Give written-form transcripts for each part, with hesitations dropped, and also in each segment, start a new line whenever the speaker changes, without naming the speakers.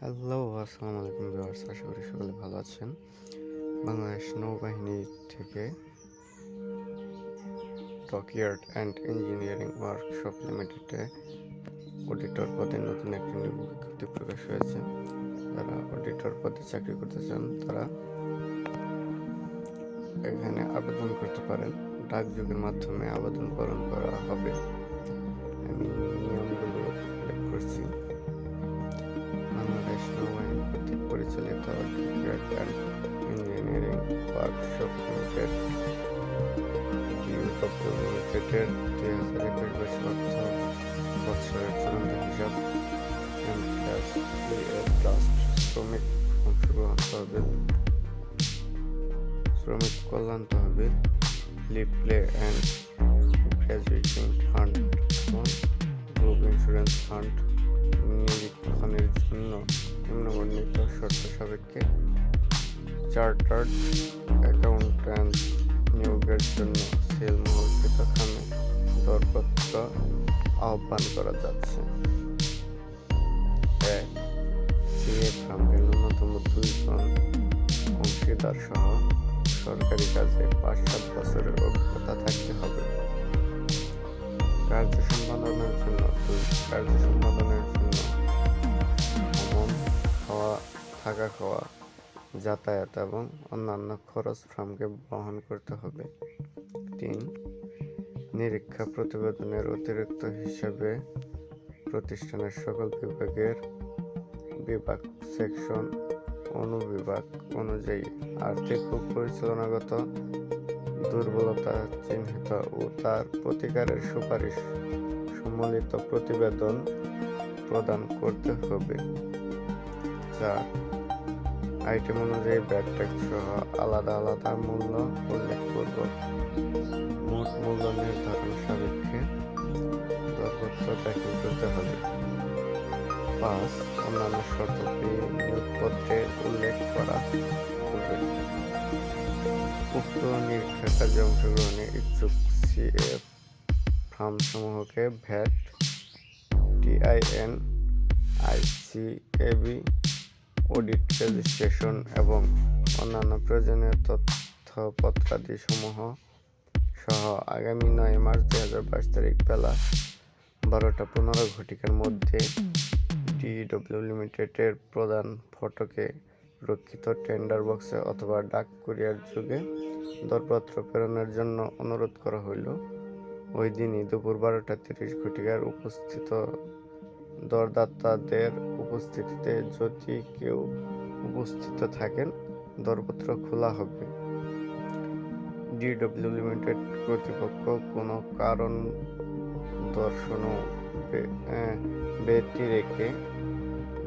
Hello, আসসালামু আলাইকুম viewers, আশা করি সকলে ভালো আছেন। বাংলাদেশ নৌবাহিনী থেকে ডকইয়ার্ড অ্যান্ড ইঞ্জিনিয়ারিং ওয়ার্কশপ লিমিটেডে অডিটর পদে নতুন একটি নিয়োগ বিজ্ঞপ্তি প্রকাশ হয়েছে। যারা অডিটর পদে চাকরি করতে চান তারা এখানে আবেদন করতে পারেন। ডাকযোগের মাধ্যমে আবেদন পূরণ করা হবে। আমি নিয়মগুলো উল্লেখ করছি। বাংলাদেশ নৌবাহিনী কর্তৃক পরিচালিত dockyard and engineering workshop limited লিমিটেডের 2021 অর্থ বছরের চূড়ান্ত হিসাব ট্রাস্ট শ্রমিক অংশগ্রহণ তহবিল, শ্রমিক কল্যাণ তহবিল, লিভ প্লে অ্যান্ড গ্র্যাজুয়েটিং ফান্ড এবং গ্রুপ ইন্স্যুরেন্স ফান্ড নিরীক্ষণের জন্য নিম্নবর্ণিত শর্ত সাপেক্ষে চার্টার্ড অ্যাকাউন্ট্যান্ট নিয়োগের জন্য সেল মহলকৃতখানে দরপত্র আহ্বান করা যাচ্ছে। 1. সিএ ফার্মের ন্যূনতম 2 জন অংশীদার সহ সরকারি কাজে 5-7 বছরের অভিজ্ঞতা থাকতে হবে। কার্য সম্পাদনের জন্য ভ্রমণ, থাকা খাওয়া, যাতায়াত এবং অন্যান্য খরচ ফার্মকে বহন করতে হবে। 3. নিরীক্ষা প্রতিবেদনের অতিরিক্ত হিসাবে প্রতিষ্ঠানের সকল বিভাগ, সেকশন, অনুবিভাগ অনুযায়ী আর্থিক ও পরিচালনাগত দুর্বলতা চিহ্নিত ও তার প্রতিকারের সুপারিশ সম্বলিত প্রতিবেদন প্রদান করতে হবে। 4. আইটেম অনুযায়ী ব্যাট ট্যাক্স সহ আলাদা মূল্য উল্লেখপূর্বক মোট মূল্য নির্ধারণ সাপেক্ষে দরপত্র দাখিল করতে হবে। 5. অন্যান্য শর্তাবলী নিয়োগপত্রে উল্লেখ করা হবে। উক্ত নিরীক্ষা কাজে অংশগ্রহণে ইচ্ছুক সিএ ফার্মসমূহকে VAT, TIN, ICAB, audit registration এবং অন্যান্য প্রয়োজনীয় তথ্যপত্রাদি সমূহ সহ আগামী 9 মার্চ 2022 তারিখ বেলা 12:15 মধ্যে ডিডব্লিউ লিমিটেডের প্রধান ফটকে রক্ষিত টেন্ডার বক্সে অথবা ডাক কুরিয়ার যোগে দরপত্র প্রেরণের জন্য অনুরোধ করা হইল। ওই দিনই দুপুর 12:30 উপস্থিত দরদাতাদের উপস্থিতিতে যদি কেউ উপস্থিত থাকেন দরপত্র খোলা হবে। ডিডব্লিউ লিমিটেড কর্তৃপক্ষ কোনো কারণ দর্শানো ব্যতি রেখে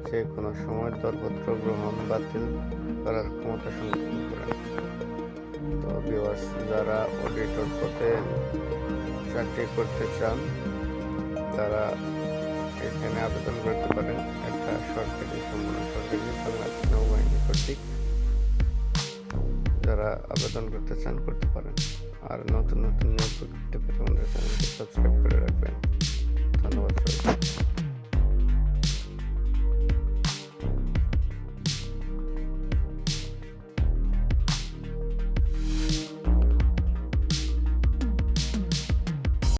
যে কোনো সময় দরপত্র গ্রহণ বাতিল করার ক্ষমতা সংরক্ষণ করেন। তো ভিউয়ার্স, যারা অডিটর পদে চাকরি করতে চান তারা এখানে আবেদন করতে পারেন। একটা সরকারি বাংলাদেশ নৌবাহিনী কর্তৃক যারা আবেদন করতে চান করতে পারেন। আর নতুন নিয়োগ পেতে আমাদের চ্যানেলটি সাবস্ক্রাইব করে রাখবেন।